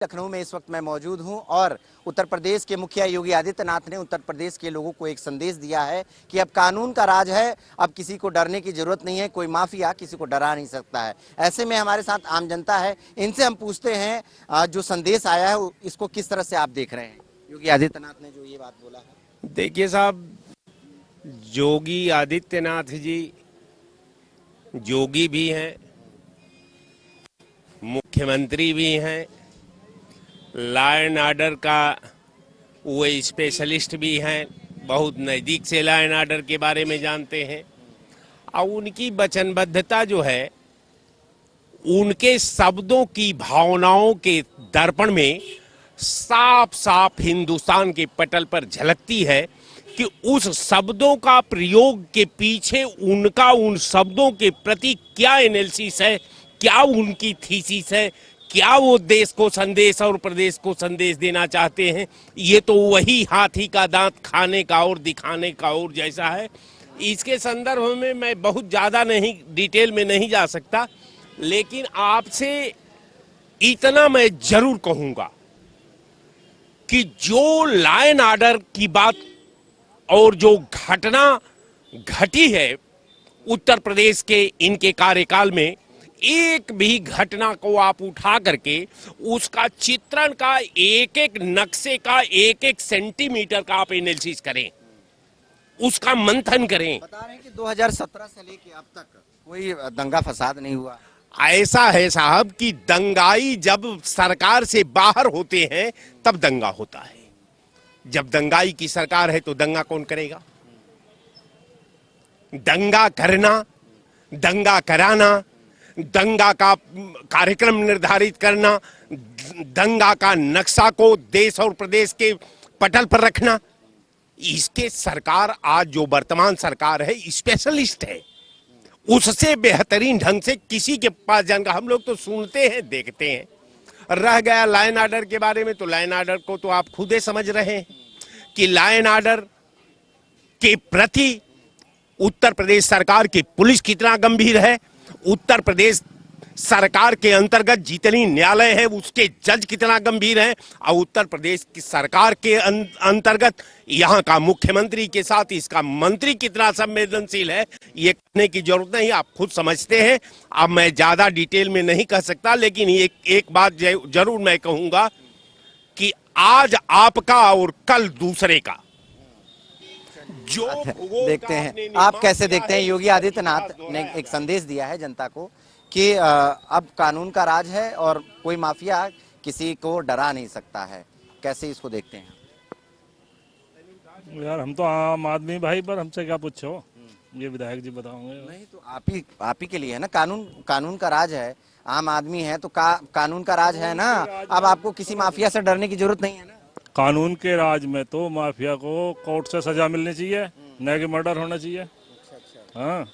लखनऊ में इस वक्त मैं मौजूद हूं और उत्तर प्रदेश के मुखिया योगी आदित्यनाथ ने उत्तर प्रदेश के लोगों को एक संदेश दिया है कि अब कानून का राज है, अब किसी को डरने की जरूरत नहीं है, कोई माफिया किसी को डरा नहीं सकता है। ऐसे में हमारे साथ आम जनता है, इनसे हम पूछते हैं जो संदेश आया है इसको किस तरह से आप देख रहे हैं। योगी आदित्यनाथ ने जो ये बात बोला है, देखिए साहब, योगी आदित्यनाथ जी जोगी भी हैं, मुख्यमंत्री भी हैं, लॉ एंड ऑर्डर का वो स्पेशलिस्ट भी हैं, बहुत नज़दीक से लॉ एंड ऑर्डर के बारे में जानते हैं। और उनकी वचनबद्धता जो है, उनके शब्दों की भावनाओं के दर्पण में साफ साफ हिंदुस्तान के पटल पर झलकती है कि उस शब्दों का प्रयोग के पीछे उनका उन शब्दों के प्रति क्या एनालिसिस है, क्या उनकी थीसिस है, क्या वो देश को संदेश और प्रदेश को संदेश देना चाहते हैं। ये तो वही हाथी का दांत खाने का और दिखाने का और जैसा है। इसके संदर्भ में मैं बहुत ज़्यादा नहीं डिटेल में नहीं जा सकता, लेकिन आपसे इतना मैं जरूर कहूँगा कि जो लॉ एंड ऑर्डर की बात और जो घटना घटी है उत्तर प्रदेश के इनके कार्यकाल में, एक भी घटना को आप उठा करके उसका चित्रण का एक एक नक्शे का एक एक सेंटीमीटर का आप एनालिसिस करें, उसका मंथन करें। बता रहे हैं कि 2017 से लेके अब तक कोई दंगा फसाद नहीं हुआ। ऐसा है साहब कि दंगाई जब सरकार से बाहर होते हैं तब दंगा होता है। जब दंगाई की सरकार है तो दंगा कौन करेगा? दंगा करना, दंगा कराना, दंगा का कार्यक्रम निर्धारित करना, दंगा का नक्शा को देश और प्रदेश के पटल पर रखना, इसके सरकार आज जो वर्तमान सरकार है स्पेशलिस्ट है। उससे बेहतरीन ढंग से किसी के पास जानकर हम लोग तो सुनते हैं, देखते हैं। रह गया लॉ एंड ऑर्डर के बारे में, तो लॉ एंड ऑर्डर को तो आप खुद ही समझ रहे हैं कि लॉ एंड ऑर्डर के प्रति उत्तर प्रदेश सरकार की पुलिस कितना गंभीर है, उत्तर प्रदेश सरकार के अंतर्गत जितनी न्यायालय है उसके जज कितना गंभीर है, और उत्तर प्रदेश की सरकार के अंतर्गत यहाँ का मुख्यमंत्री के साथ इसका मंत्री कितना संवेदनशील है, ये कहने की जरूरत नहीं, आप खुद समझते हैं। अब मैं ज्यादा डिटेल में नहीं कह सकता, लेकिन एक बात जरूर मैं कहूंगा कि आज आपका और कल दूसरे का जो देखते हैं। आप कैसे देखते हैं? योगी आदित्यनाथ ने एक संदेश दिया है जनता को कि अब कानून का राज है और कोई माफिया किसी को डरा नहीं सकता है। कैसे इसको देखते हैं? यार हम तो आम आदमी भाई, पर हमसे क्या पूछो, ये विधायक जी बताओगे। नहीं तो आप ही के लिए है ना, कानून का राज है, आम आदमी है तो कानून का राज है ना। अब आपको किसी माफिया से डरने की जरूरत नहीं है ना। कानून के राज में तो माफिया को कोर्ट से सजा मिलनी चाहिए, न कि मर्डर होना चाहिए। हाँ,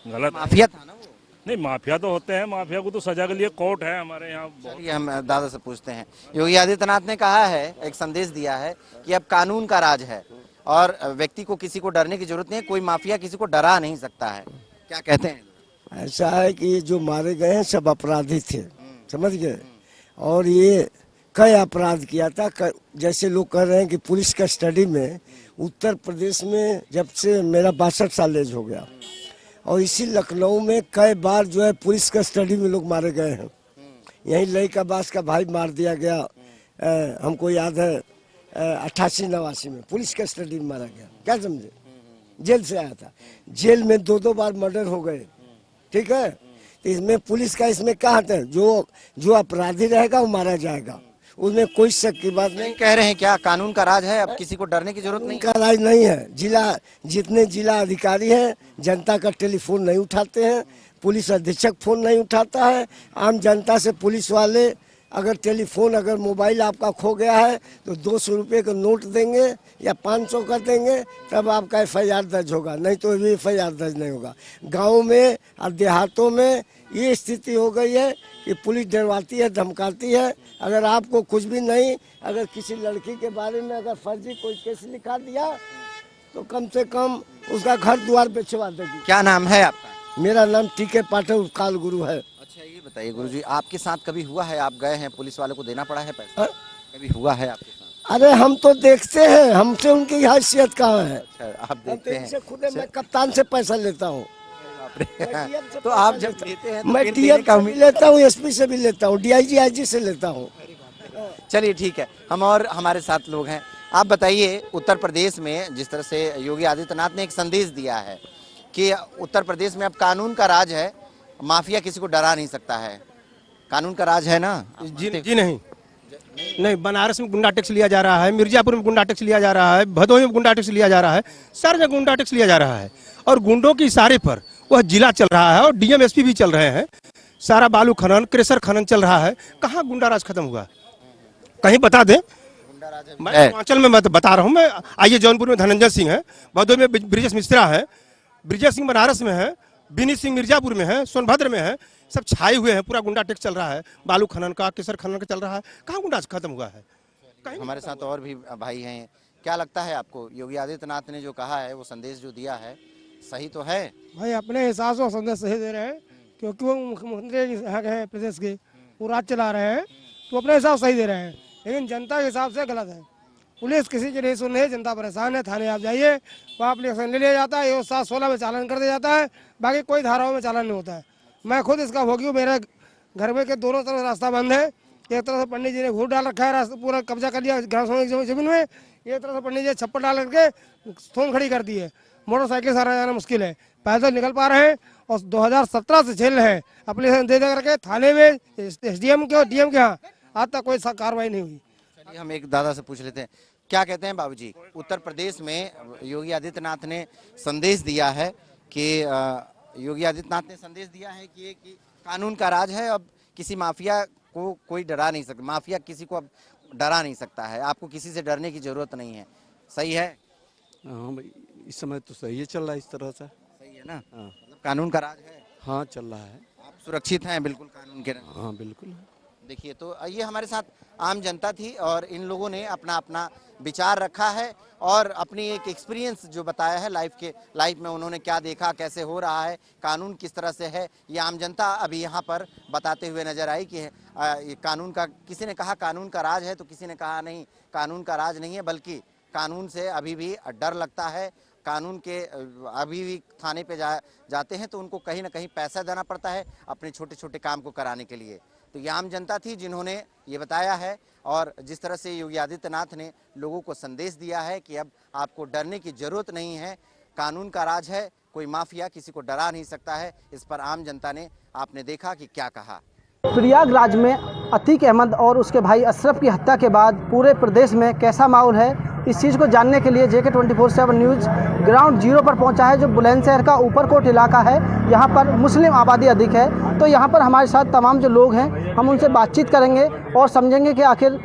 गलत माफिया था ना वो। नहीं, माफिया तो होते हैं, माफिया को तो सजा के लिए कोर्ट है हमारे यहाँ। चलिए हम दादा से पूछते हैं। योगी आदित्यनाथ ने कहा है, एक संदेश दिया है कि अब कानून का राज है और व्यक्ति को किसी को डरने की जरूरत नहीं है, कोई माफिया किसी को डरा नहीं सकता है। क्या कहते हैं? ऐसा है कि जो मारे गए हैं सब अपराधी थे, समझ गए, और ये कई अपराध किया था। जैसे लोग कह रहे हैं कि पुलिस का स्टडी में उत्तर प्रदेश में जब से मेरा 62 साल एज हो गया, और इसी लखनऊ में कई बार जो है पुलिस का स्टडी में लोग मारे गए हैं। यहीं लईका बास का भाई मार दिया गया, हमको याद है 88-89 में पुलिस का स्टडी में मारा गया। क्या समझे? जेल से आया था, जेल में 2 बार मर्डर हो गए। ठीक है, तो इसमें पुलिस का इसमें क्या आता है, जो अपराधी रहेगा वो मारा जाएगा, उसमें कोई शक की बात नहीं। कह रहे हैं क्या कानून का राज है, अब किसी को डरने की जरूरत नहीं? का राज नहीं है। जितने जिला अधिकारी हैं जनता का टेलीफोन नहीं उठाते हैं, पुलिस अधीक्षक फोन नहीं उठाता है। आम जनता से पुलिस वाले अगर मोबाइल आपका खो गया है तो 200 रुपये का नोट देंगे या 500 का देंगे, तब आपका FIR दर्ज होगा, नहीं तो भी FIR दर्ज नहीं होगा। गाँव में और देहातों में ये स्थिति हो गई है कि पुलिस डरवाती है, धमकाती है। अगर आपको कुछ भी नहीं, अगर किसी लड़की के बारे में अगर फर्जी कोई केस लिखा दिया तो कम से कम उसका घर द्वार बेचवा देगी। क्या नाम है आपका? मेरा नाम TK पाठक काल गुरु है। अच्छा, ये बताइए गुरुजी, आपके साथ कभी हुआ है, आप गए हैं पुलिस वालों को देना पड़ा है पैसा, कभी हुआ है आपके साथ? अरे हम तो देखते हैं, हमसे उनकी हैसियत कहाँ है। अच्छा, आप हम देखते तो हैं। इनसे खुद मैं कप्तान से पैसा लेता हूँ। बाप रे। TM से तो पैसा आप जब लेता हूँ। लेते हैं तो मैं फिर देने TM का से भी लेता हूँ, SP से भी लेता हूँ, DIG IG से लेता हूँ। चलिए ठीक है, हम और हमारे साथ लोग हैं। आप बताइए, उत्तर प्रदेश में जिस तरह से योगी आदित्यनाथ ने एक संदेश दिया है कि उत्तर प्रदेश में अब कानून का राज है, माफिया किसी को डरा नहीं सकता है, कानून का राज है ना? जी नहीं, बनारस में गुंडा टैक्स लिया जा रहा है, मिर्जापुर में गुंडा टैक्स लिया जा रहा है, भदोही में गुंडा टैक्स लिया जा रहा है, सारी जगह गुंडा टैक्स लिया जा रहा है। और गुंडों के इशारे पर वह जिला चल रहा है और DM SP भी चल रहे हैं। सारा बालू खनन, क्रेशर खनन चल रहा है। कहाँ गुंडा राज खत्म हुआ? कहीं बता दें। मैं हिमाचल में मैं तो बता रहा हूँ। मैं आइए, जौनपुर में धनंजय सिंह है, भदोही में ब्रिजेश मिश्रा है, ब्रिजेश सिंह बनारस में है, विनीत सिंह मिर्जापुर में है, सोनभद्र में है, सब छाए हुए हैं। पूरा गुंडा टैक्स चल रहा है, बालू खनन का, केसर खनन का चल रहा है। कहाँ गुंडा खत्म हुआ है? हमारे साथ और भी भाई हैं। क्या लगता है आपको, योगी आदित्यनाथ ने जो कहा है, वो संदेश जो दिया है, सही तो है? भाई अपने हिसाब से संदेश सही दे रहे हैं, क्योंकि वो मुख्यमंत्री हैं प्रदेश के, वो राज चला रहे हैं, तो अपने हिसाब से सही दे रहे हैं। लेकिन जनता के हिसाब से गलत है। पुलिस किसी की नहीं सुन रही है, जनता परेशान है। थाने आप जाइए, वहाँ एप्लीकेशन ले लिया जाता है, 716 में चालान कर दिया जाता है, बाकी कोई धाराओं में चालान नहीं होता है। मैं खुद इसका भोगी हूँ। मेरे घर में के दोनों तरफ रास्ता बंद है। एक तरफ से पंडित जी ने घूट डाल रखा है, रास्ता पूरा कब्जा कर लिया ग्राम सभा की जमीन में। एक तरफ से पंडित जी छप्पर डाल करके थोन खड़ी कर दी है। मोटरसाइकिल से आना जाना मुश्किल है, पैदल निकल पा रहे हैं और 2017 से झेल रहे हैं। एप्लीकेशन दे करके थाने में, SDM के और DM के यहाँ आज तक कोई कार्रवाई नहीं हुई। चलिए हम एक दादा से पूछ लेते हैं, क्या कहते हैं बाबूजी? उत्तर प्रदेश में योगी आदित्यनाथ ने संदेश दिया है कि योगी आदित्यनाथ ने संदेश दिया है कि कानून का राज है, अब किसी माफिया को कोई डरा नहीं सकता, माफिया किसी को अब डरा नहीं सकता है, आपको किसी से डरने की जरूरत नहीं है। सही है? हाँ भाई, इस समय तो सही है, चल रहा है इस तरह से। सही है ना? मतलब कानून का राज है। हाँ, चल रहा है। आप सुरक्षित हैं बिल्कुल कानून के? हाँ बिल्कुल। देखिए, तो ये हमारे साथ आम जनता थी और इन लोगों ने अपना अपना विचार रखा है और अपनी एक एक्सपीरियंस जो बताया है लाइफ में उन्होंने क्या देखा, कैसे हो रहा है, कानून किस तरह से है, ये आम जनता अभी यहाँ पर बताते हुए नजर आई कि ये कानून का, किसी ने कहा कानून का राज है तो किसी ने कहा नहीं, कानून का राज नहीं है, बल्कि कानून से अभी भी डर लगता है। कानून के अभी भी थाने पे जाते हैं तो उनको कहीं ना कहीं पैसा देना पड़ता है अपने छोटे छोटे काम को कराने के लिए। तो ये आम जनता थी जिन्होंने ये बताया है और जिस तरह से योगी आदित्यनाथ ने लोगों को संदेश दिया है कि अब आपको डरने की जरूरत नहीं है, कानून का राज है, कोई माफिया किसी को डरा नहीं सकता है। इस पर आम जनता ने, आपने देखा कि क्या कहा। प्रयागराज में अतीक अहमद और उसके भाई अशरफ की हत्या के बाद पूरे प्रदेश में कैसा माहौल है, इस चीज़ को जानने के लिए JK 24/7 न्यूज़ ग्राउंड जीरो पर पहुंचा है, जो बुलंदशहर का ऊपरकोट इलाका है। यहाँ पर मुस्लिम आबादी अधिक है, तो यहाँ पर हमारे साथ तमाम जो लोग हैं, हम उनसे बातचीत करेंगे और समझेंगे कि आखिर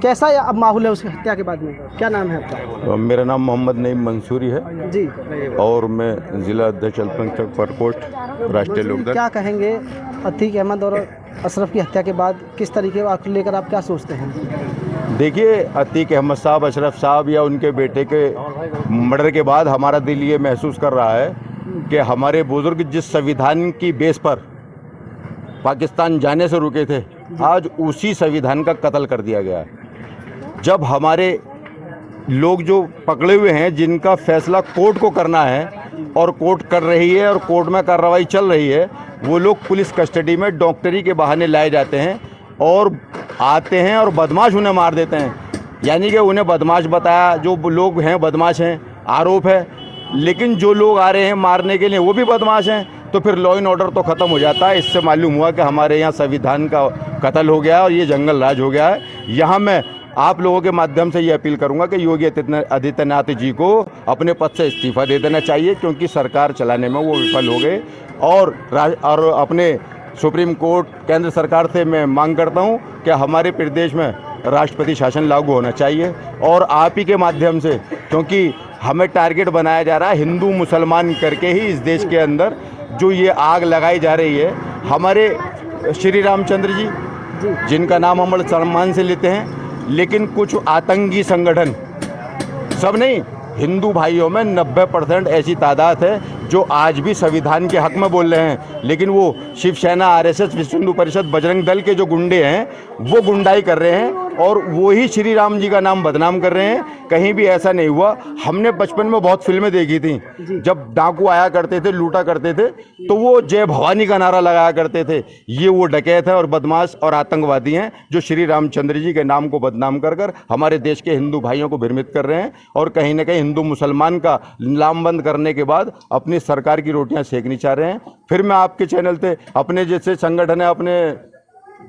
कैसा अब माहौल है उसकी हत्या के बाद में। क्या नाम है आपका? मेरा नाम मोहम्मद नईम मंसूरी है जी, और मैं जिला अध्यक्ष अल्पसंख्यक प्रकोष्ठ राष्ट्रीय लोकदल। क्या कहेंगे अतीक अहमद और अशरफ की हत्या के बाद, किस तरीके को लेकर आप क्या सोचते हैं? देखिए, अतीक अहमद साहब, अशरफ साहब या उनके बेटे के मर्डर के बाद हमारा दिल ये महसूस कर रहा है कि हमारे बुजुर्ग जिस संविधान की बेस पर पाकिस्तान जाने से रुके थे, आज उसी संविधान का कत्ल कर दिया गया है। जब हमारे लोग जो पकड़े हुए हैं, जिनका फैसला कोर्ट को करना है और कोर्ट कर रही है और कोर्ट में कार्रवाई चल रही है, वो लोग पुलिस कस्टडी में डॉक्टरी के बहाने लाए जाते हैं और आते हैं और बदमाश उन्हें मार देते हैं। यानी कि उन्हें बदमाश बताया, जो लोग हैं बदमाश हैं, आरोप है, लेकिन जो लोग आ रहे हैं मारने के लिए वो भी बदमाश हैं, तो फिर लॉ एंड ऑर्डर तो ख़त्म हो जाता है। इससे मालूम हुआ कि हमारे यहाँ संविधान का कत्ल हो गया है और ये जंगल राज हो गया है। यहाँ मैं आप लोगों के माध्यम से ये अपील करूंगा कि योगी आदित्यनाथ जी को अपने पद से इस्तीफा दे देना चाहिए, क्योंकि सरकार चलाने में वो विफल हो गए। और अपने सुप्रीम कोर्ट, केंद्र सरकार से मैं मांग करता हूं कि हमारे प्रदेश में राष्ट्रपति शासन लागू होना चाहिए। और आप ही के माध्यम से, क्योंकि हमें टारगेट बनाया जा रहा है हिंदू मुसलमान करके ही इस देश के अंदर जो ये आग लगाई जा रही है। हमारे श्री रामचंद्र जी, जिनका नाम हम बड़े सम्मान से लेते हैं, लेकिन कुछ आतंकी संगठन, सब नहीं, हिंदू भाइयों में 90% ऐसी तादाद है जो आज भी संविधान के हक में बोल रहे हैं, लेकिन वो शिवसेना, आरएसएस, विश्व हिंदू परिषद, बजरंग दल के जो गुंडे हैं वो गुंडाई कर रहे हैं और वो ही श्री राम जी का नाम बदनाम कर रहे हैं। कहीं भी ऐसा नहीं हुआ। हमने बचपन में बहुत फिल्में देखी थी, जब डाकू आया करते थे, लूटा करते थे, तो वो जय भवानी का नारा लगाया करते थे। ये वो डकैत है और बदमाश और आतंकवादी हैं जो श्री रामचंद्र जी के नाम को बदनाम कर कर हमारे देश के हिंदू भाइयों को भ्रमित कर रहे हैं और कहीं ना कहीं हिंदू मुसलमान का लामबंद करने के बाद अपनी सरकार की रोटियां सेकनी चाह रहे हैं। फिर मैं आपके चैनल पे अपने जैसे संगठन है, अपने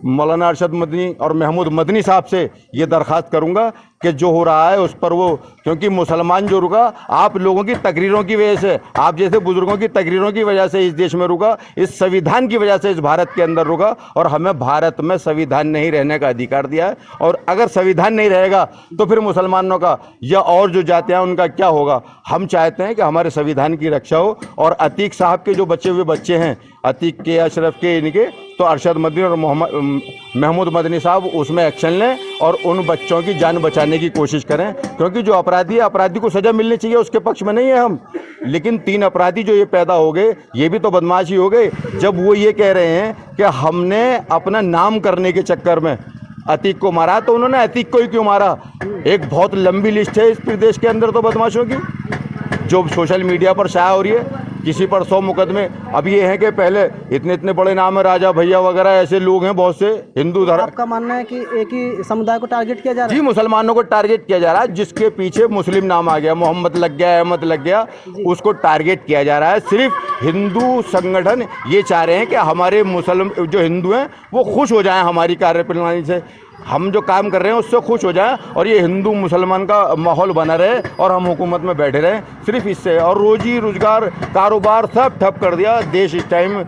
मौलाना अरशद मदनी और महमूद मदनी साहब से ये दरख्वास्त करूंगा कि जो हो रहा है उस पर वो, क्योंकि मुसलमान जो रुका आप लोगों की तकरीरों की वजह से, आप जैसे बुजुर्गों की तकरीरों की वजह से इस देश में रुका, इस संविधान की वजह से इस भारत के अंदर रुका और हमें भारत में संविधान नहीं रहने का अधिकार दिया है। और अगर संविधान नहीं रहेगा तो फिर मुसलमानों का या और जो जातियाँ उनका क्या होगा। हम चाहते हैं कि हमारे संविधान की रक्षा हो और अतीक साहब के जो बचे हुए बच्चे हैं, अतीक के, अशरफ के, इनके, तो अरशद मदनी और महमूद मदनी साहब उसमें एक्शन लें और उन बच्चों की जान बचाने की कोशिश करें, क्योंकि जो अपराधी है, अपराधी को सजा मिलनी चाहिए, उसके पक्ष में नहीं है हम। लेकिन 3 अपराधी जो ये पैदा हो गए, ये भी तो बदमाशी हो गए जब वो ये कह रहे हैं कि हमने अपना नाम करने के चक्कर में अतीक को मारा। तो उन्होंने अतीक को ही क्यों मारा? एक बहुत लंबी लिस्ट है इस प्रदेश के अंदर तो बदमाशों की जो सोशल मीडिया पर शाया हो रही है। किसी पर 100 मुकदमे। अब ये है कि पहले इतने इतने बड़े नाम है, राजा भैया वगैरह ऐसे लोग हैं बहुत से हिंदू धर्म। आपका मानना है कि एक ही समुदाय को टारगेट किया जा रहा है? जी, मुसलमानों को टारगेट किया जा रहा है। जिसके पीछे मुस्लिम नाम आ गया, मोहम्मद लग गया, अहमद लग गया, उसको टारगेट किया जा रहा है। सिर्फ हिंदू संगठन ये चाह रहे हैं कि हमारे मुसलमान जो हिंदू हैं वो खुश हो जाएं हमारी कार्यप्रणाली से, हम जो काम कर रहे हैं उससे खुश हो जाए और ये हिंदू मुसलमान का माहौल बना रहे और हम हुकूमत में बैठे रहें, सिर्फ इससे। और रोजी रोजगार, कारोबार सब ठप कर दिया। देश इस टाइम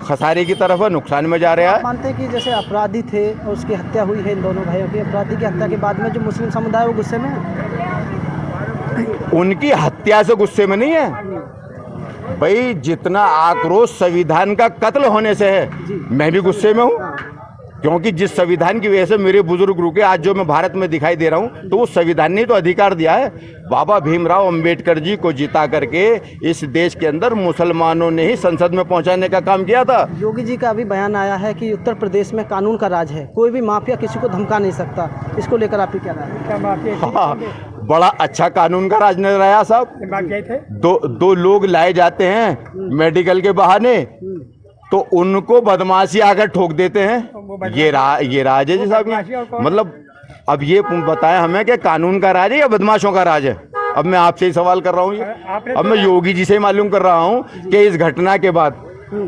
खसारे की तरफ है, नुकसान में जा रहा है। आप मानते हैं कि जैसे अपराधी थे और उसकी हत्या हुई है इन दोनों भाइयों की, अपराधी की हत्या के बाद में जो मुस्लिम समुदाय वो गुस्से में है? उनकी हत्या से गुस्से में नहीं है भाई, जितना आक्रोश संविधान का कत्ल होने से है, मैं भी गुस्से में हूँ। क्योंकि जिस संविधान की वजह से मेरे बुजुर्ग रुके, आज जो मैं भारत में दिखाई दे रहा हूं, तो वो संविधान ने तो अधिकार दिया है। बाबा भीमराव अंबेडकर जी को जिता करके इस देश के अंदर मुसलमानों ने ही संसद में पहुंचाने का काम किया था। योगी जी का अभी बयान आया है कि उत्तर प्रदेश में कानून का राज है, कोई भी माफिया किसी को धमका नहीं सकता। इसको लेकर आपकी क्या राय है? हाँ, बड़ा अच्छा कानून का राज नजर आया साहब। दो लोग लाए जाते हैं मेडिकल के बहाने, तो उनको बदमाशी आकर ठोक देते हैं। ये राज है जी साहब। मतलब अब ये बताएं हमें कि कानून का राज है या बदमाशों का राज है? अब मैं आपसे ही सवाल कर रहा हूँ। अब मैं योगी जी से मालूम कर रहा हूँ कि इस घटना के बाद,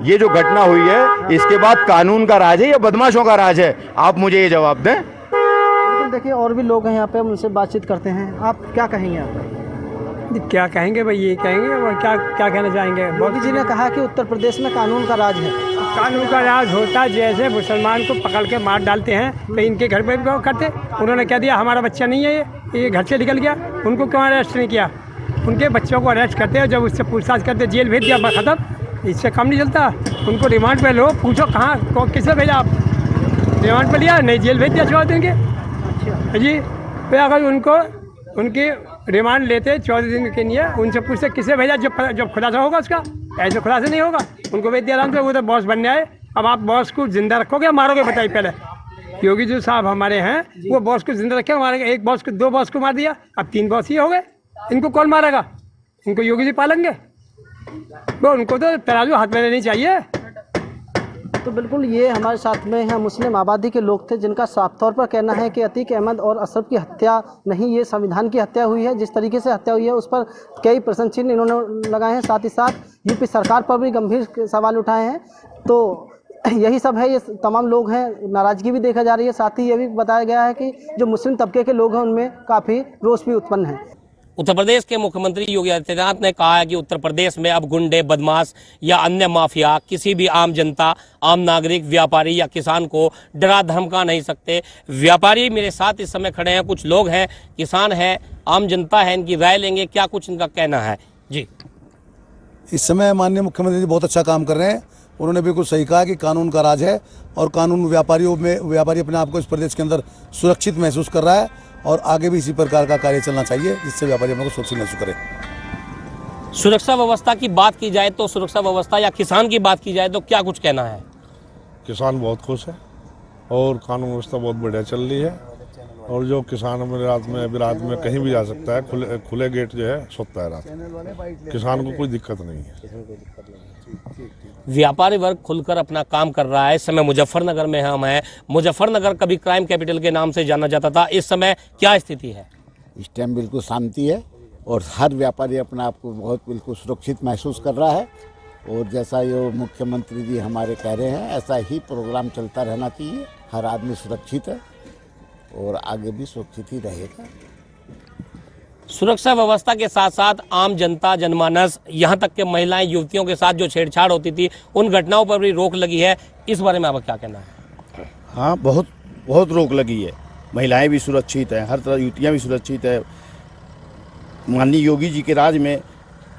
ये जो घटना हुई है, इसके बाद कानून का राज है या बदमाशों का राज है? आप मुझे ये जवाब दें। देखिए और भी लोग हैं यहाँ पे, उनसे बातचीत करते हैं। आप क्या कहेंगे? आप क्या कहेंगे भाई, ये कहेंगे और क्या क्या कहना चाहेंगे? मोदी जी ने कहा कि उत्तर प्रदेश में कानून का राज है। कानून का राज होता है, जैसे मुसलमान को पकड़ के मार डालते हैं तो इनके घर पे भी करते। उन्होंने कह दिया हमारा बच्चा नहीं है, ये घर से निकल गया, उनको क्यों अरेस्ट नहीं किया? उनके बच्चों को अरेस्ट करते हैं, जब उससे पूछताछ करते जेल भेज दिया, खत्म। इससे कम नहीं चलता। उनको रिमांड पे लो, पूछो कहाँ किसने भेजा? आप रिमांड पे लिया? नहीं, जेल भेज दिया 14 दिन के जी। फिर अगर उनको उनकी रिमांड लेते 14 दिन के लिए, उनसे पूछते किसे भेजा, जब खुलासा होगा उसका। ऐसे खुलासा नहीं होगा, उनको भेज दिया आराम से। वो तो बॉस बनने आए, अब आप बॉस को जिंदा रखोगे मारोगे? बताइए पहले। योगी जी साहब हमारे हैं, वो बॉस को जिंदा रखे मारेंगे। एक बॉस को, 2 बॉस को मार दिया, अब 3 बॉस ही हो गए। इनको कौन मारेगा? इनको योगी जी पालेंगे? वो उनको तो तराजू हाथ में लेनी चाहिए। तो बिल्कुल ये हमारे साथ में हैं मुस्लिम आबादी के लोग थे, जिनका साफ तौर पर कहना है कि अतीक अहमद और अशरफ की हत्या नहीं, ये संविधान की हत्या हुई है। जिस तरीके से हत्या हुई है उस पर कई प्रश्न चिन्ह इन्होंने लगाए हैं। साथ ही साथ यूपी सरकार पर भी गंभीर सवाल उठाए हैं। तो यही सब है, ये तमाम लोग हैं, नाराज़गी भी देखा जा रही है। साथ ही ये भी बताया गया है कि जो मुस्लिम तबके के लोग हैं उनमें काफ़ी रोष भी उत्पन्न है। उत्तर प्रदेश के मुख्यमंत्री योगी आदित्यनाथ ने कहा है कि उत्तर प्रदेश में अब गुंडे, बदमाश या अन्य माफिया किसी भी आम जनता, आम नागरिक, व्यापारी या किसान को डरा धमका नहीं सकते। व्यापारी मेरे साथ इस समय खड़े हैं, कुछ लोग हैं, किसान हैं, आम जनता है, इनकी राय लेंगे, क्या कुछ इनका कहना है जी। इस समय माननीय मुख्यमंत्री जी बहुत अच्छा काम कर रहे हैं। उन्होंने बिल्कुल सही कहा कि कानून का राज है और कानून व्यापारी अपने आप को इस प्रदेश के अंदर सुरक्षित महसूस कर रहा है और आगे भी इसी प्रकार का कार्य चलना चाहिए जिससे व्यापारी अपने को सुरक्षित महसूस करें। सुरक्षा व्यवस्था की बात की जाए तो सुरक्षा व्यवस्था या किसान की बात की जाए तो क्या कुछ कहना है? किसान बहुत खुश है और कानून व्यवस्था बहुत बढ़िया चल रही है और जो किसान अभी रात में कहीं भी जा सकता है, खुले गेट जो है सोता है रात, किसान को कोई दिक्कत नहीं है। व्यापारी वर्ग खुलकर अपना काम कर रहा है। इस समय मुजफ्फरनगर में हम हैं। मुजफ्फरनगर कभी क्राइम कैपिटल के नाम से जाना जाता था, इस समय क्या स्थिति है? इस टाइम बिल्कुल शांति है और हर व्यापारी अपने आप को बहुत बिल्कुल सुरक्षित महसूस कर रहा है और जैसा ये मुख्यमंत्री जी हमारे कह रहे हैं ऐसा ही प्रोग्राम चलता रहना चाहिए। हर आदमी सुरक्षित है और आगे भी सुरक्षित ही रहेगा। सुरक्षा व्यवस्था के साथ साथ आम जनता, जनमानस, यहाँ तक के महिलाएं, युवतियों के साथ जो छेड़छाड़ होती थी उन घटनाओं पर भी रोक लगी है। इस बारे में आपका क्या कहना है? हाँ, बहुत बहुत रोक लगी है। महिलाएं भी सुरक्षित हैं, हर तरह युवतियाँ भी सुरक्षित है। माननीय योगी जी के राज में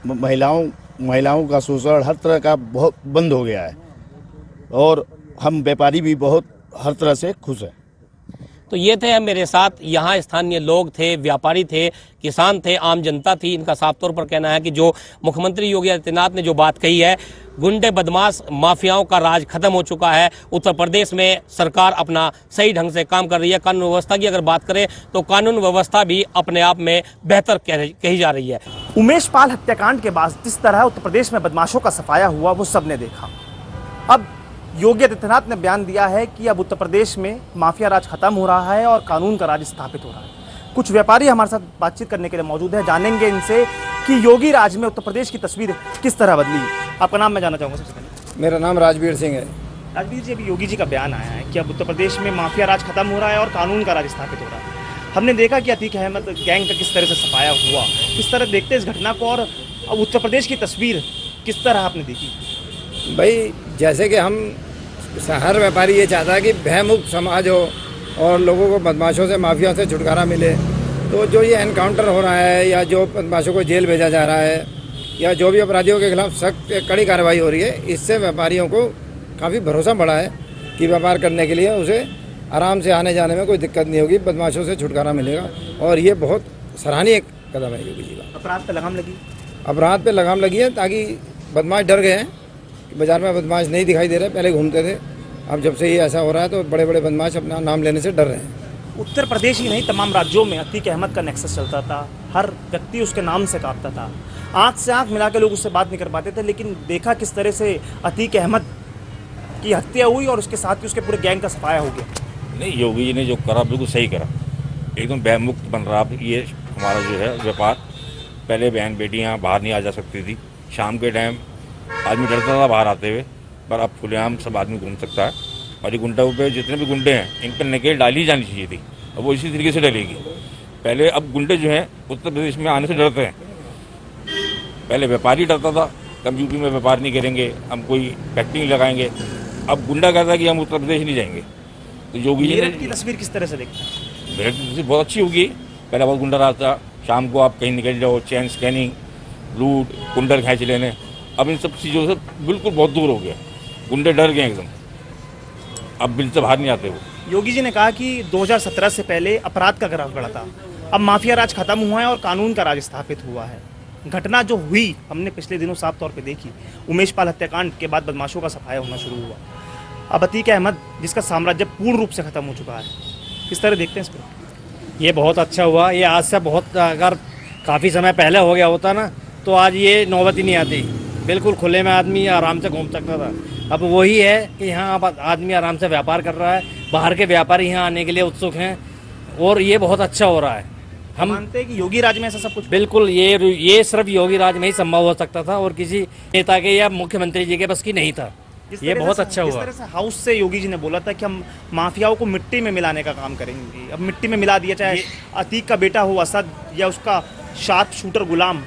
महिलाओं का शोषण हर तरह का बहुत बंद हो गया है और हम व्यापारी भी बहुत हर तरह से खुश हैं। तो ये थे मेरे साथ, यहाँ स्थानीय लोग थे, व्यापारी थे, किसान थे, आम जनता थी। इनका साफ तौर पर कहना है कि जो मुख्यमंत्री योगी आदित्यनाथ ने जो बात कही है, गुंडे, बदमाश, माफियाओं का राज खत्म हो चुका है। उत्तर प्रदेश में सरकार अपना सही ढंग से काम कर रही है। कानून व्यवस्था की अगर बात करें तो कानून व्यवस्था भी अपने आप में बेहतर कही जा रही है। उमेश पाल हत्याकांड के बाद जिस तरह उत्तर प्रदेश में बदमाशों का सफाया हुआ वो सबने देखा। अब योगी आदित्यनाथ ने बयान दिया है कि अब उत्तर प्रदेश में माफिया राज खत्म हो रहा है और कानून का राज स्थापित हो रहा है। कुछ व्यापारी हमारे साथ बातचीत करने के लिए मौजूद है, जानेंगे इनसे कि योगी राज में उत्तर प्रदेश की तस्वीर किस तरह बदली। आपका नाम मैं जानना चाहूँगा सबसे पहले। मेरा नाम राजवीर सिंह है। राजवीर जी, अभी योगी जी का बयान आया है कि अब उत्तर प्रदेश में माफिया राज खत्म हो रहा है और कानून का राज स्थापित हो रहा है। हमने देखा कि अतीक अहमद गैंग का किस तरह से सफाया हुआ, किस तरह देखते हैं इस घटना को और अब उत्तर प्रदेश की तस्वीर किस तरह आपने देखी? भाई, जैसे कि हम हर व्यापारी ये चाहता है कि भयमुक्त समाज हो और लोगों को बदमाशों से, माफिया से छुटकारा मिले। तो जो ये एनकाउंटर हो रहा है या जो बदमाशों को जेल भेजा जा रहा है या जो भी अपराधियों के खिलाफ सख्त कड़ी कार्रवाई हो रही है, इससे व्यापारियों को काफ़ी भरोसा बढ़ा है कि व्यापार करने के लिए उसे आराम से आने जाने में कोई दिक्कत नहीं होगी, बदमाशों से छुटकारा मिलेगा और ये बहुत सराहनीय कदम है योगी जी का। अपराध पर लगाम लगी? अपराध पे लगाम लगी है ताकि बदमाश डर गए हैं। बाजार में बदमाश नहीं दिखाई दे रहे, पहले घूमते थे, अब जब से ये ऐसा हो रहा है तो बड़े बड़े बदमाश अपना नाम लेने से डर रहे हैं। उत्तर प्रदेश ही नहीं, तमाम राज्यों में अतीक अहमद का नेक्सस चलता था। हर व्यक्ति उसके नाम से कांपता था, आंख से आंख मिला के लोग उससे बात नहीं कर पाते थे। लेकिन देखा किस तरह से अतीक अहमद की हत्या हुई और उसके साथ ही उसके पूरे गैंग का सफाया हो गया। नहीं, योगी जी ने जो करा बिल्कुल सही करा, एकदम भयमुक्त बन रहा। ये हमारा जो है व्यापार, पहले बहन बेटियाँ बाहर नहीं आ जा सकती थी, शाम के टाइम आदमी डरता था बाहर आते हुए, पर अब खुलेआम सब आदमी घूम सकता है। और ये गुंडों पे, जितने भी गुंडे हैं, इन पर नकेल डाली जानी चाहिए थी और वो इसी तरीके से डलेगी। पहले अब गुंडे जो हैं उत्तर प्रदेश में आने से डरते हैं। पहले व्यापारी डरता था, हम यूपी में व्यापार नहीं करेंगे, हम कोई फैक्ट्री नहीं लगाएंगे। अब गुंडा कहता है कि हम उत्तर प्रदेश नहीं जाएंगे। तो योगी जी ने की तस्वीर किस तरह से देखते हैं? मेरठ की तस्वीर बहुत अच्छी होगी। पहले बहुत गुंडा राज था, शाम को आप कहीं निकल जाओ, चैन स्कैनिंग, लूट, कुंडल खींच लेने, अब इन सब चीज़ों से बिल्कुल बहुत दूर हो गया। गुंडे डर गए एकदम, अब बिल से बाहर नहीं आते वो। योगी जी ने कहा कि 2017 से पहले अपराध का ग्राफ बढ़ा था, अब माफिया राज खत्म हुआ है और कानून का राज स्थापित हुआ है। घटना जो हुई हमने पिछले दिनों साफ तौर पे देखी, उमेश पाल हत्याकांड के बाद बदमाशों का सफाया होना शुरू हुआ। अब अतीक अहमद जिसका साम्राज्य पूर्ण रूप से खत्म हो चुका है, किस तरह देखते हैं इस पर? ये बहुत अच्छा हुआ। ये आज से बहुत, अगर काफ़ी समय पहले हो गया होता ना तो आज ये नौबत ही नहीं आती। बिल्कुल खुले में आदमी आराम से घूम सकता था। अब वही है कि यहाँ अब आदमी आराम से व्यापार कर रहा है, बाहर के व्यापारी यहाँ आने के लिए उत्सुक हैं और ये बहुत अच्छा हो रहा है। हम मानते हैं कि योगी राज में ऐसा सब कुछ बिल्कुल ये सिर्फ योगी राज में ही संभव हो सकता था और किसी नेता के या मुख्यमंत्री जी के बस की नहीं था। ये बहुत अच्छा हुआ। जिस तरह से हाउस से योगी जी ने बोला था कि हम माफियाओं को मिट्टी में मिलाने का काम करेंगे, अब मिट्टी में मिला दिया, चाहे अतीक का बेटा हो असद या उसका शार्प शूटर गुलाम,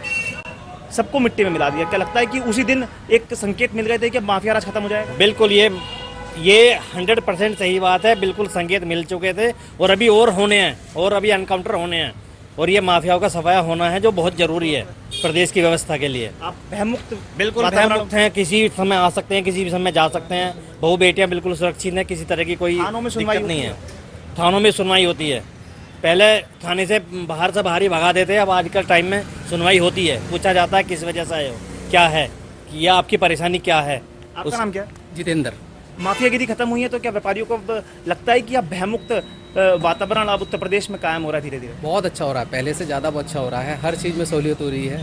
सबको मिट्टी में मिला दिया। क्या लगता है कि उसी दिन एक संकेत मिल गए थे कि अब माफिया राज खत्म हो जाएगा? बिल्कुल, ये 100% सही बात है। बिल्कुल संकेत मिल चुके थे और अभी और होने हैं और अभी एनकाउंटर होने हैं और ये माफियाओं का सफाया होना है जो बहुत जरूरी है प्रदेश की व्यवस्था के लिए। आप भयमुक्त? बिल्कुल भयमुक्त हैं, किसी भी समय आ सकते हैं, किसी भी समय जा सकते हैं। बहू बेटियां बिल्कुल सुरक्षित हैं, किसी तरह की कोई दिक्कत नहीं है। थानों में सुनवाई होती है, पहले थाने से बाहर ही भगा देते हैं, अब आजकल टाइम में सुनवाई होती है, पूछा जाता है किस वजह से आए हो, क्या है, या आपकी परेशानी क्या है। आपका नाम क्या है? जितेंद्र। माफियागिरी खत्म हुई है तो क्या व्यापारियों को अब लगता है कि अब भयमुक्त वातावरण अब उत्तर प्रदेश में कायम हो रहा है धीरे धीरे? बहुत अच्छा हो रहा है, पहले से ज़्यादा बहुत अच्छा हो रहा है, हर चीज़ में सहूलियत हो रही है,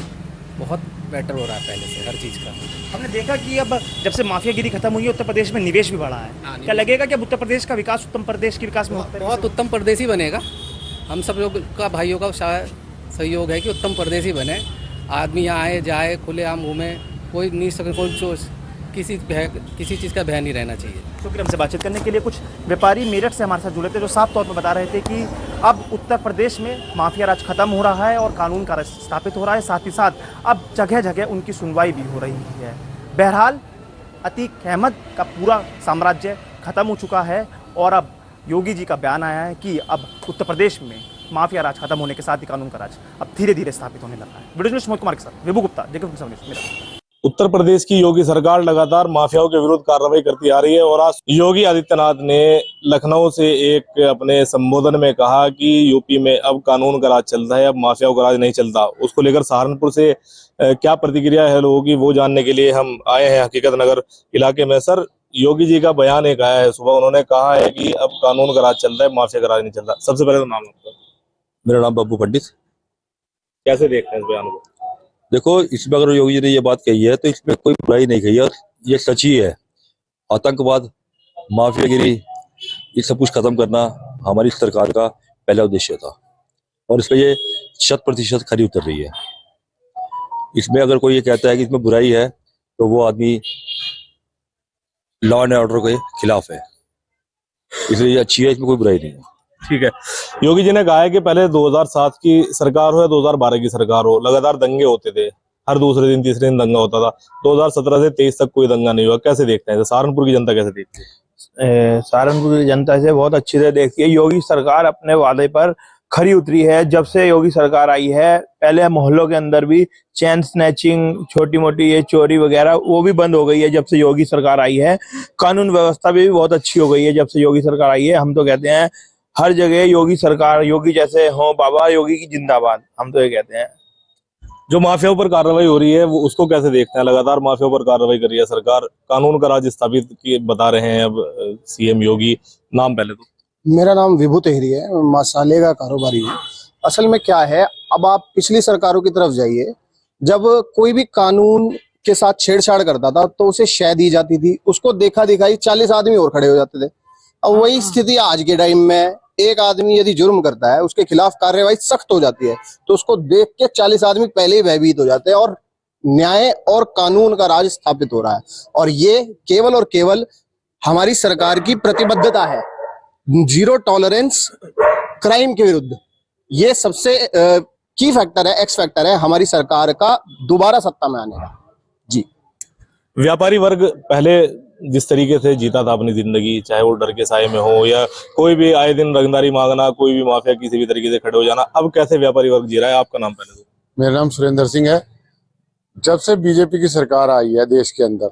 बहुत बेटर हो रहा है पहले से हर चीज़ का। हमने देखा कि अब जब से माफियागिरी खत्म हुई है उत्तर प्रदेश में निवेश भी बढ़ा है, क्या लगेगा कि अब उत्तर प्रदेश का विकास उत्तर प्रदेश के विकास में बहुत उत्तम प्रदेश ही बनेगा। हम सब लोग का भाइयों का सहयोग है कि उत्तम प्रदेश ही बने, आदमी यहाँ आए जाए खुले आम घूमे, कोई किसी चीज़ का भय नहीं रहना चाहिए। शुक्रिया हमसे बातचीत करने के लिए। कुछ व्यापारी मेरठ से हमारे साथ जुड़े थे जो साफ तौर पर बता रहे थे कि अब उत्तर प्रदेश में माफिया राज खत्म हो रहा है और कानून का राज स्थापित हो रहा है, साथ ही साथ अब जगह जगह उनकी सुनवाई भी हो रही है। बहरहाल अतीक अहमद का पूरा साम्राज्य खत्म हो चुका है और अब योगी जी का बयान आया है कि अब उत्तर प्रदेश में माफिया राज खत्म होने के साथ ही कानून का राज अब धीरे धीरे स्थापित होने लगा है। वीडियो जर्नलिस्ट मोहित कुमार के साथ विभू गुप्ता, मेरा। उत्तर प्रदेश की योगी सरकार लगातार माफियाओं के विरुद्ध कार्रवाई करती आ रही है और आज योगी आदित्यनाथ ने लखनऊ से एक अपने संबोधन में कहा कि यूपी में अब कानून का राज चलता है, अब माफियाओं का राज नहीं चलता। उसको लेकर सहारनपुर से क्या प्रतिक्रिया है लोगों की, वो जानने के लिए हम आए हैं हकीकत नगर इलाके में। सर, योगी जी का बयान एक आया है सुबह, उन्होंने कहा है कि अब कानून का राज चलता है, माफिया का राज नहीं चलता। सबसे पहले तो नाम आपका? मेरा नाम बब्बू पंडित। कैसे देखते हैं इस बयान को? देखो, इसमें अगर योगी जी ने ये बात कही है तो इसमें कोई बुराई नहीं कही है, ये सच ही है। आतंकवाद, माफियागिरी, ये सब कुछ खत्म करना हमारी सरकार का पहला उद्देश्य था और इस पर ये 100% खरी उतर रही है। इसमें अगर कोई ये कहता है कि इसमें बुराई है तो वो आदमी लॉ एंड ऑर्डर के खिलाफ है, इसलिए ये अच्छी है, इसमें कोई बुराई नहीं है। ठीक है। योगी जी ने कहा है कि पहले 2007 की सरकार हो या 2012 की सरकार हो, लगातार दंगे होते थे, हर दूसरे दिन तीसरे दिन दंगा होता था। 2017 से 23 तक कोई दंगा नहीं हुआ। कैसे देखते हैं? सहारनपुर की जनता कैसे देखती है? सहारनपुर की जनता से बहुत अच्छी तरह देखती है। योगी सरकार अपने वादे पर खरी उतरी है। जब से योगी सरकार आई है, पहले मोहल्लों के अंदर भी चैन स्नैचिंग, छोटी मोटी ये चोरी वगैरह वो भी बंद हो गई है जब से योगी सरकार आई है। कानून व्यवस्था भी बहुत अच्छी हो गई है जब से योगी सरकार आई है। हम तो कहते हैं हर जगह योगी सरकार, योगी जैसे हो बाबा, योगी की जिंदाबाद, हम तो ये कहते हैं। जो माफियाओं पर कार्रवाई हो रही है वो उसको कैसे देखते हैं? लगातार माफियाओं पर कार्रवाई कर रही है सरकार, कानून का राज स्थापित किए बता रहे हैं अब सीएम योगी। नाम पहले तो? मेरा नाम विभू तेहरी है, मसाले का कारोबारी हूँ। असल में क्या है, अब आप पिछली सरकारों की तरफ जाइए, जब कोई भी कानून के साथ छेड़छाड़ करता था तो उसे शह दी जाती थी, उसको देखा दिखाई 40 आदमी और खड़े हो जाते थे। अब वही स्थिति आज के टाइम में, एक आदमी यदि जुर्म करता है उसके खिलाफ कार्रवाई सख्त हो जाती है तो उसको देख के 40 आदमी पहले ही भयभीत हो जाते हैं और न्याय और कानून का राज स्थापित हो रहा है। और ये केवल और केवल हमारी सरकार की प्रतिबद्धता है, जीरो टॉलरेंस क्राइम के विरुद्ध। ये सबसे की फैक्टर है, एक्स फैक्टर है हमारी सरकार का दोबारा सत्ता में आने का। जी, व्यापारी वर्ग पहले जिस तरीके से जीता था अपनी जिंदगी, चाहे वो डर के साए में हो या कोई भी आए दिन रंगदारी मांगना, कोई भी माफिया किसी भी तरीके से खड़े हो जाना, अब कैसे व्यापारी वर्ग जी रहा है? आपका नाम पहले तो? मेरा नाम सुरेंद्र सिंह है। जब से बीजेपी की सरकार आई है देश के अंदर,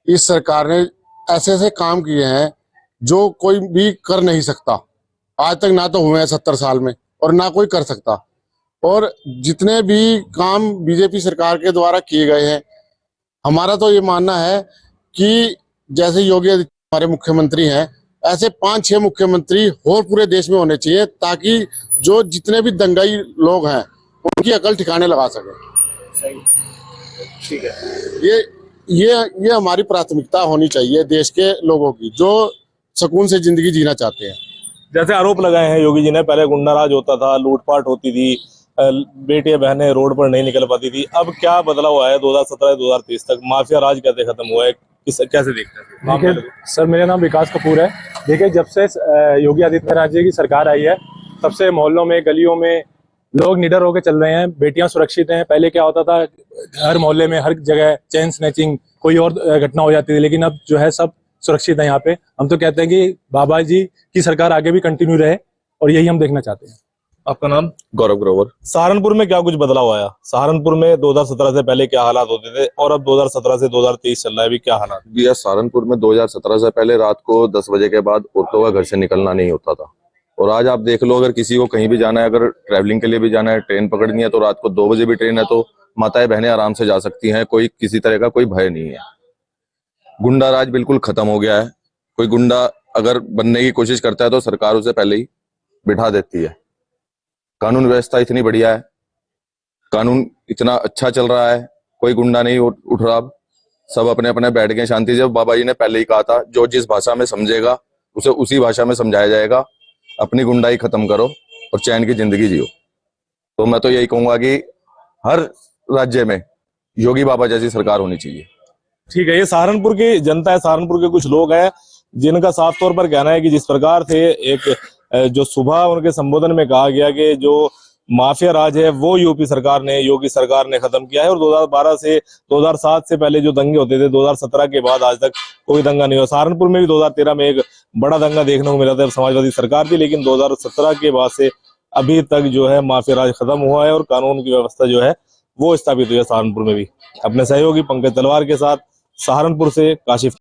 इस सरकार ने ऐसे ऐसे काम किए हैं जो कोई भी कर नहीं सकता। आज तक ना तो हुए हैं 70 साल में और ना कोई कर सकता। और जितने भी काम बीजेपी सरकार के द्वारा किए गए हैं, हमारा तो ये मानना है कि जैसे योगी हमारे मुख्यमंत्री हैं, ऐसे 5-6 मुख्यमंत्री और पूरे देश में होने चाहिए ताकि जो जितने भी दंगाई लोग हैं उनकी अकल ठिकाने लगा सके। ठीक है। ये हमारी प्राथमिकता होनी चाहिए देश के लोगों की, जो सुकून से जिंदगी जीना चाहते हैं। जैसे आरोप लगाए हैं योगी जी ने, पहले गुंडाराज होता था, लूटपाट होती थी, बेटियां बहनें रोड पर नहीं निकल पाती थी, अब क्या बदलाव हुआ है 2017 से 2023 तक? माफिया राज कैसे खत्म हुआ है, कैसे देखते हैं? देखिए सर, मेरा नाम विकास कपूर है। देखिए, जब से योगी आदित्यनाथ जी की सरकार आई है तब से मोहल्लों में, गलियों में लोग निडर होकर चल रहे हैं, बेटियां सुरक्षित हैं। पहले क्या होता था, हर मोहल्ले में हर जगह चेन स्नैचिंग, कोई और घटना हो जाती थी, लेकिन अब जो है सब सुरक्षित है यहाँ पे। हम तो कहते हैं कि बाबा जी की सरकार आगे भी कंटिन्यू रहे और यही हम देखना चाहते हैं। आपका नाम? गौरव ग्रोवर। सहारनपुर में क्या कुछ बदलाव आया? सहारनपुर में 2017 से पहले क्या हालात होते थे और अब 2017 से 2023 चल रहा है, अभी क्या हालात? भैया, सहारनपुर में 2017 से पहले रात को 10 बजे के बाद औरतों का घर से निकलना नहीं होता था और आज आप देख लो, अगर किसी को कहीं भी जाना है, अगर ट्रैवलिंग के लिए भी जाना है, ट्रेन पकड़नी है, तो रात को 2 बजे भी ट्रेन है तो माताएं बहनें आराम से जा सकती हैं। कोई किसी तरह का कोई भय नहीं है। गुंडा राज बिल्कुल खत्म हो गया है। कोई गुंडा अगर बनने की कोशिश करता है तो सरकार उसे पहले ही बिठा देती है। कानून व्यवस्था इतनी बढ़िया है, कानून इतना अच्छा चल रहा है, कोई गुंडा नहीं उठ रहा। सब अपने अपने बैठ गए शांति से। बाबा जी ने पहले ही कहा था, जो जिस भाषा में समझेगा उसे उसी भाषा में समझाया जाएगा। अपनी गुंडाई खत्म करो और चैन की जिंदगी जियो। तो मैं तो यही कहूंगा कि हर राज्य में योगी बाबा जैसी सरकार होनी चाहिए। ठीक है, ये सहारनपुर की जनता है, सहारनपुर के कुछ लोग हैं जिनका साफ तौर पर कहना है कि जिस प्रकार से एक जो सुबह उनके संबोधन में कहा गया कि जो माफिया राज है वो यूपी सरकार ने, योगी सरकार ने खत्म किया है, और 2012 से 2007 से पहले जो दंगे होते थे, 2017 के बाद आज तक कोई दंगा नहीं हुआ। सहारनपुर में भी 2013 में एक बड़ा दंगा देखने को मिला था, समाजवादी सरकार थी, लेकिन 2017 के बाद से अभी तक जो है माफिया राज खत्म हुआ है और कानून की व्यवस्था जो है वो स्थापित हुई है सहारनपुर में भी। अपने सहयोगी पंकज तलवार के साथ सहारनपुर से काशिफ।